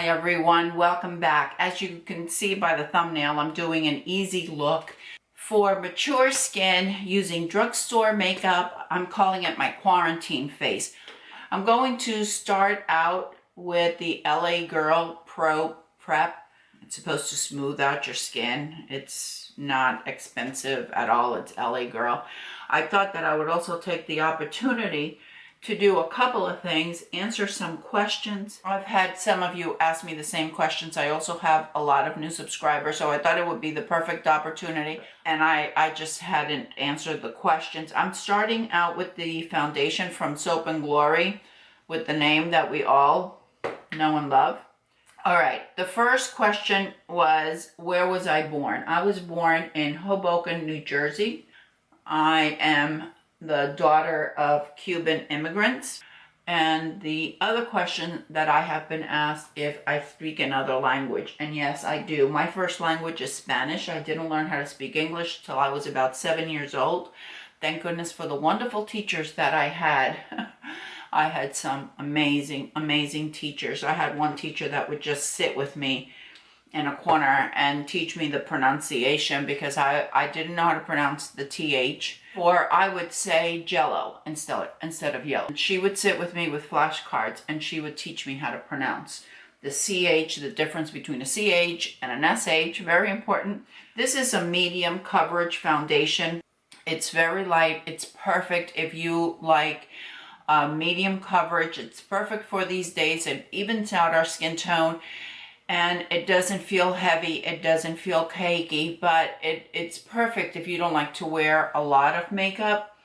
Hi everyone, welcome back. As you can see by the thumbnail, I'm doing an easy look for mature skin using drugstore makeup. I'm calling it my quarantine face. I'm going to start out with the LA Girl Pro Prep. It's supposed to smooth out your skin. It's not expensive at all. It's LA Girl. I thought that I would also take the opportunity to do a couple of things, answer some questions. I've had some of you ask me the same questions. I also have a lot of new subscribers, so I thought it would be the perfect opportunity, and I just hadn't answered the questions. I'm starting out with the foundation from Soap and Glory with the name that we all know and love. All right, the first question was, where was I born? I was born in Hoboken, New Jersey. I am the daughter of Cuban immigrants. And the other question that I have been asked if I speak another language, and yes, I do. My first language is Spanish. I didn't learn how to speak English till I was about 7 years old. Thank goodness for the wonderful teachers that I had. I had some amazing, amazing teachers. I had one teacher that would just sit with me in a corner and teach me the pronunciation because I didn't know how to pronounce the TH, or I would say jello instead of yellow. She would sit with me with flashcards and she would teach me how to pronounce the CH, the difference between a CH and an SH, very important. This is a medium coverage foundation. It's very light. It's perfect if you like medium coverage. It's perfect for these days. It evens out our skin tone. And it doesn't feel heavy, it doesn't feel cakey, but it's perfect if you don't like to wear a lot of makeup.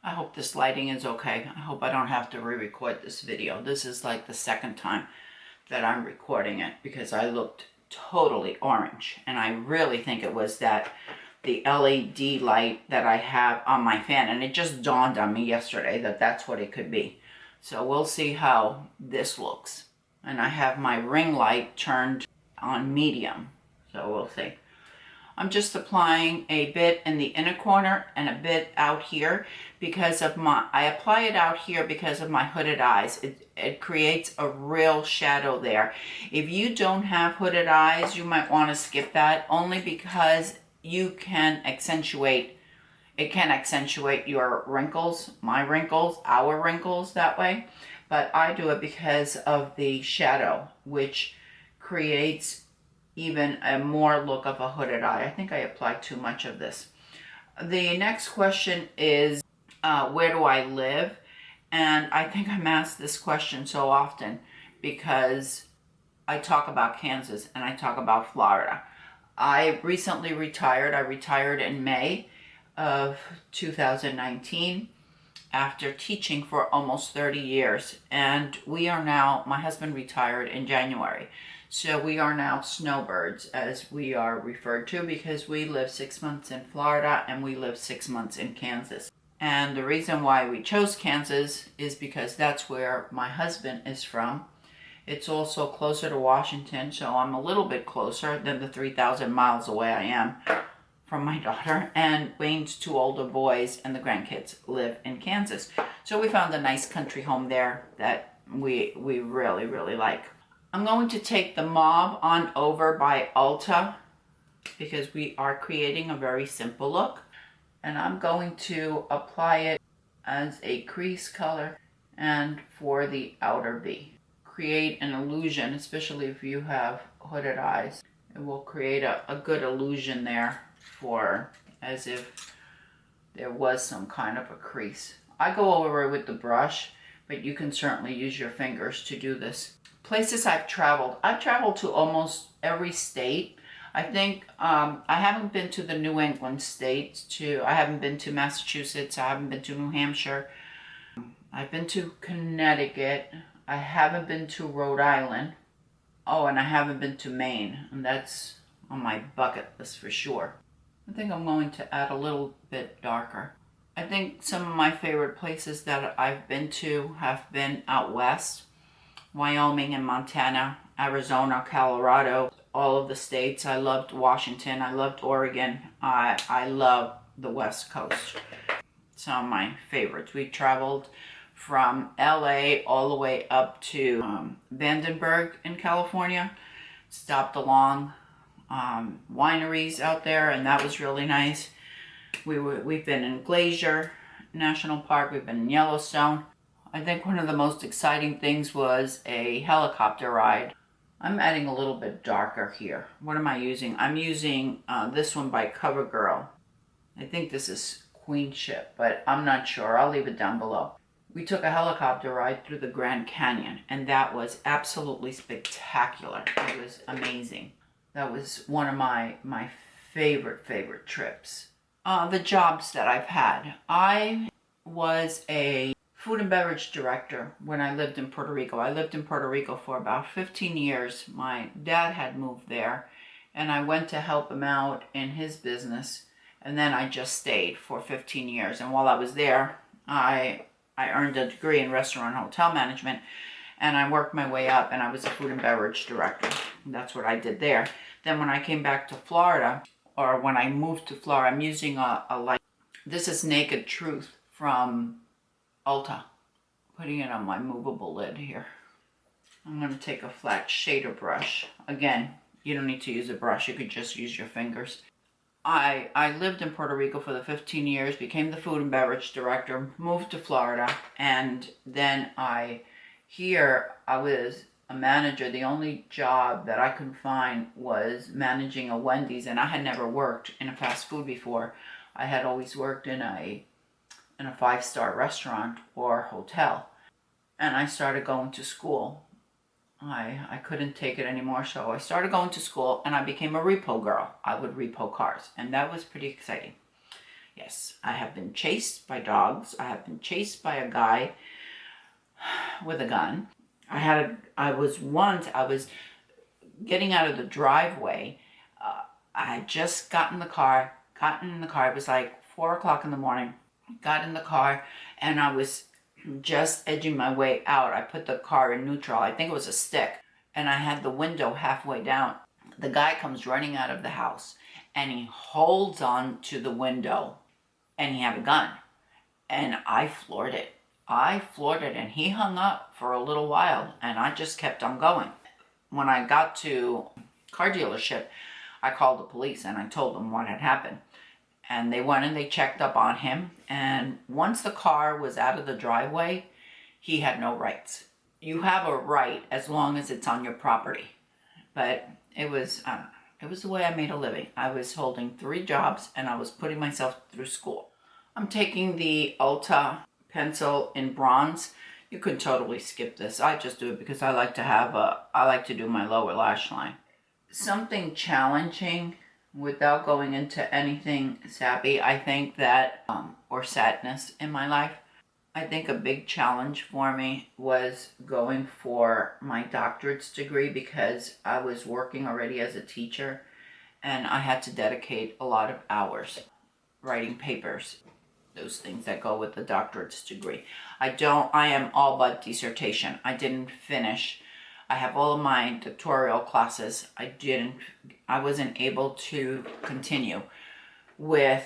I hope this lighting is okay. I hope I don't have to re-record this video. This is like the second time that I'm recording it because I looked totally orange. And I really think it was the LED light that I have on my fan. And it just dawned on me yesterday that that's what it could be. So we'll see how this looks. And I have my ring light turned on medium, so we'll see. I'm just applying a bit in the inner corner and a bit out here because of I apply it out here because of my hooded eyes. It creates a real shadow there. If you don't have hooded eyes, you might want to skip that, only because you can accentuate, it can accentuate your wrinkles, my wrinkles, our wrinkles that way. But I do it because of the shadow, which creates even a more look of a hooded eye. I think I applied too much of this. The next question is, where do I live? And I think I'm asked this question so often because I talk about Kansas and I talk about Florida. I recently retired. I retired in May of 2019. After teaching for almost 30 years. And we are now, my husband retired in January. So we are now snowbirds, as we are referred to, because we live 6 months in Florida and we live 6 months in Kansas. And the reason why we chose Kansas is because that's where my husband is from. It's also closer to Washington, so I'm a little bit closer than the 3,000 miles away I am from my daughter, and Wayne's two older boys and the grandkids live in Kansas. So we found a nice country home there that we really, really like. I'm going to take the Mauve on Over by Ulta because we are creating a very simple look. And I'm going to apply it as a crease color and for the outer V. Create an illusion, especially if you have hooded eyes. It will create a good illusion there, for as if there was some kind of a crease. I go over it with the brush, but you can certainly use your fingers to do this. Places I've traveled to almost every state. I think I haven't been to the New England states. I haven't been to Massachusetts. I haven't been to New Hampshire. I've been to Connecticut. I haven't been to Rhode Island. Oh, and I haven't been to Maine, and that's on my bucket list for sure. I think I'm going to add a little bit darker. I think some of my favorite places that I've been to have been out west. Wyoming and Montana, Arizona, Colorado, all of the states. I loved Washington. I loved Oregon. I love the West Coast. Some of my favorites. We traveled from LA all the way up to Vandenberg in California. Stopped along wineries out there, and that was really nice. We've been in Glacier National Park, we've been in Yellowstone. I think one of the most exciting things was a helicopter ride. I'm adding a little bit darker here. What am I using? I'm using this one by CoverGirl. I think this is Queenship, but I'm not sure. I'll leave it down below. We took a helicopter ride through the Grand Canyon, and that was absolutely spectacular. It was amazing. That was one of my favorite trips. The jobs that I've had. I was a food and beverage director when I lived in Puerto Rico. I lived in Puerto Rico for about 15 years. My dad had moved there, and I went to help him out in his business, and then I just stayed for 15 years. And while I was there, I earned a degree in restaurant and hotel management, and I worked my way up, and I was a food and beverage director. That's what I did there. Then when I came back to Florida, or when I moved to Florida, I'm using a light. This is Naked Truth from Ulta. Putting it on my movable lid here. I'm going to take a flat shader brush. Again, you don't need to use a brush. You could just use your fingers. I lived in Puerto Rico for the 15 years, became the food and beverage director, moved to Florida, and then here I was a manager. The only job that I could find was managing a Wendy's, and I had never worked in a fast food before. I had always worked in a 5-star restaurant or hotel, and I started going to school. I couldn't take it anymore, so I started going to school, and I became a repo girl. I would repo cars, and that was pretty exciting. Yes, I have been chased by dogs. I have been chased by a guy with a gun. I was getting out of the driveway. I had just gotten in the car. It was like 4 o'clock in the morning. Got in the car, and I was just edging my way out. I put the car in neutral. I think it was a stick, and I had the window halfway down. The guy comes running out of the house, and he holds on to the window, and he had a gun, and I floored it, and he hung up for a little while, and I just kept on going. When I got to car dealership, I called the police, and I told them what had happened. And they went and they checked up on him. And once the car was out of the driveway, he had no rights. You have a right as long as it's on your property. But it was the way I made a living. I was holding 3 jobs, and I was putting myself through school. I'm taking the Ulta pencil in bronze. You could totally skip this. I just do it because I like to do my lower lash line. Something challenging, without going into anything sappy, I think that, or sadness in my life, I think a big challenge for me was going for my doctorate's degree, because I was working already as a teacher, and I had to dedicate a lot of hours writing papers, those things that go with the doctorate's degree. I am all but dissertation. I didn't finish. I have all of my doctoral classes. I wasn't able to continue with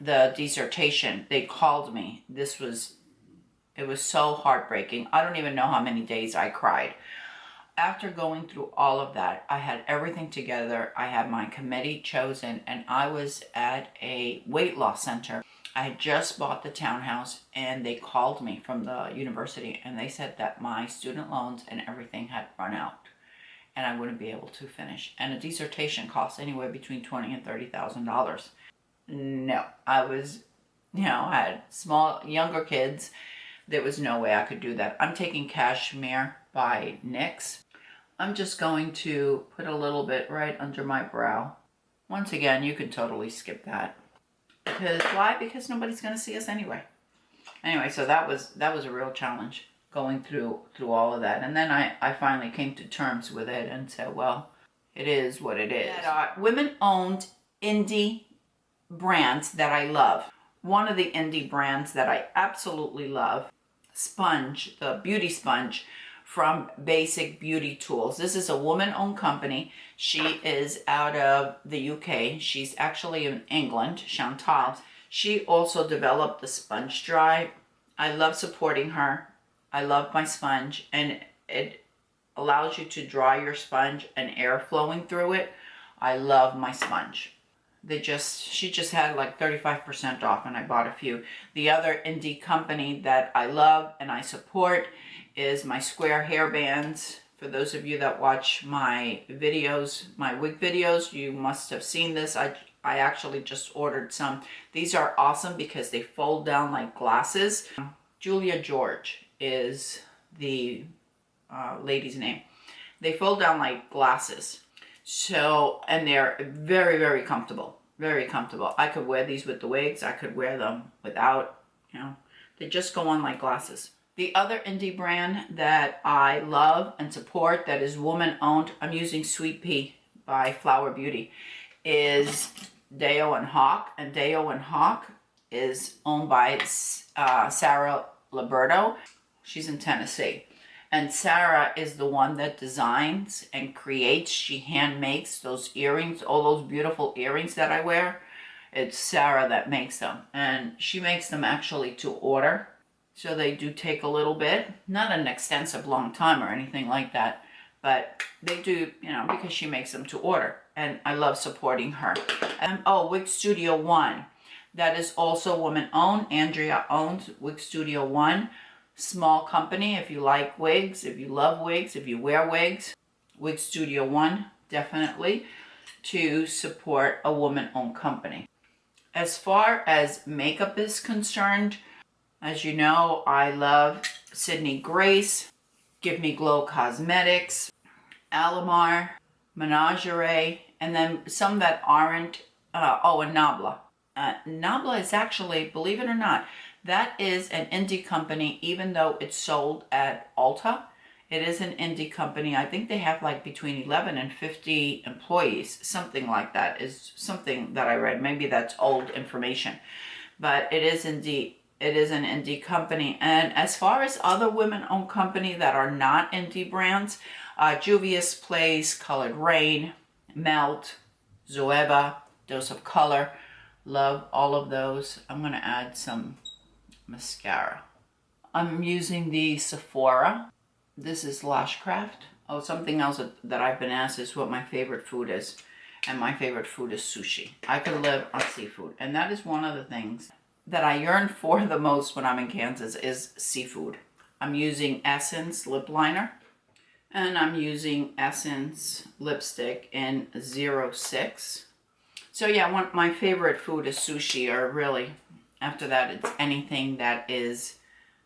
the dissertation. They called me. It was so heartbreaking. I don't even know how many days I cried. After going through all of that, I had everything together. I had my committee chosen, and I was at a weight loss center. I had just bought the townhouse, and they called me from the university, and they said that my student loans and everything had run out, and I wouldn't be able to finish. And a dissertation costs anywhere between $20,000 and $30,000. No, I had younger kids. There was no way I could do that. I'm taking Cashmere by NYX. I'm just going to put a little bit right under my brow. Once again, you can totally skip that. Because why? Because nobody's going to see us anyway. Anyway, so that was a real challenge, going through all of that. And then I finally came to terms with it and said, well, it is what it is. Women-owned indie brands that I love. One of the indie brands that I absolutely love, Sponge, the beauty sponge from Basic Beauty Tools. This is a woman-owned company. She is out of the UK. She's actually in England, Chantal. She also developed the sponge dry, I love supporting her. I love my sponge, and it allows you to dry your sponge and air flowing through it. I love my sponge. She just had like 35% off, and I bought a few. The other indie company that I love and I support is my square hair bands. For those of you that watch my videos, my wig videos, you must have seen this. I actually just ordered some. These are awesome because they fold down like glasses. Julia George is the lady's name. They fold down like glasses. So, and they're very, very comfortable. Very comfortable. I could wear these with the wigs. I could wear them without, they just go on like glasses. The other indie brand that I love and support that is woman owned, I'm using Sweet Pea by Flower Beauty, is Deo and Hawk. And Deo and Hawk is owned by Sarah Liberto. She's in Tennessee. And Sarah is the one that designs and creates. She hand makes those earrings, all those beautiful earrings that I wear. It's Sarah that makes them. And she makes them actually to order. So they do take a little bit. Not an extensive long time or anything like that. But they do, because she makes them to order. And I love supporting her. And Wig Studio One. That is also woman owned. Andrea owns Wig Studio One. Small company. If you like wigs, if you love wigs, if you wear wigs, Wig Studio One, definitely, to support a woman-owned company. As far as makeup is concerned, as you know, I love Sydney Grace, Give Me Glow Cosmetics, Alamar, Menagerie, and then some that aren't, and Nabla. Nabla is actually, believe it or not, that is an indie company, even though it's sold at Ulta. It is an indie company. I think they have like between 11 and 50 employees. Something like that is something that I read. Maybe that's old information. But it is an indie company. And as far as other women-owned companies that are not indie brands, Juvia's Place, Colored Rain, Melt, Zoeva, Dose of Color. Love all of those. I'm going to add some mascara. I'm using the Sephora. This is Lashcraft. Oh, something else that I've been asked is what my favorite food is. And my favorite food is sushi. I could live on seafood. And that is one of the things that I yearn for the most when I'm in Kansas is seafood. I'm using Essence lip liner. And I'm using Essence lipstick in 06. So yeah, my favorite food is sushi, or really, after that, it's anything that is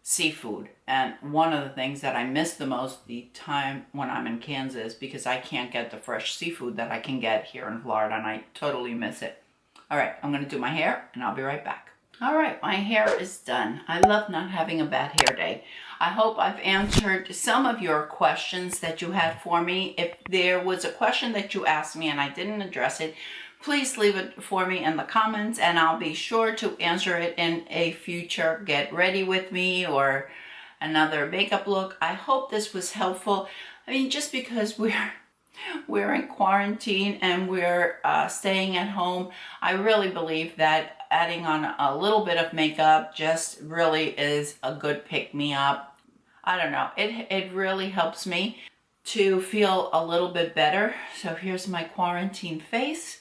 seafood. And one of the things that I miss the most the time when I'm in Kansas, because I can't get the fresh seafood that I can get here in Florida, and I totally miss it. All right, I'm going to do my hair, and I'll be right back. All right, my hair is done. I love not having a bad hair day. I hope I've answered some of your questions that you had for me. If there was a question that you asked me and I didn't address it, please leave it for me in the comments, and I'll be sure to answer it in a future Get Ready With Me or another makeup look. I hope this was helpful. I mean, just because we're in quarantine and we're staying at home, I really believe that adding on a little bit of makeup just really is a good pick-me-up. I don't know, it really helps me to feel a little bit better. So here's my quarantine face.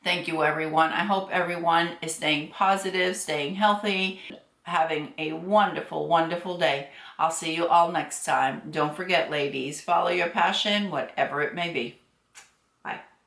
Thank you, everyone. I hope everyone is staying positive, staying healthy, having a wonderful, wonderful day. I'll see you all next time. Don't forget, ladies, follow your passion, whatever it may be.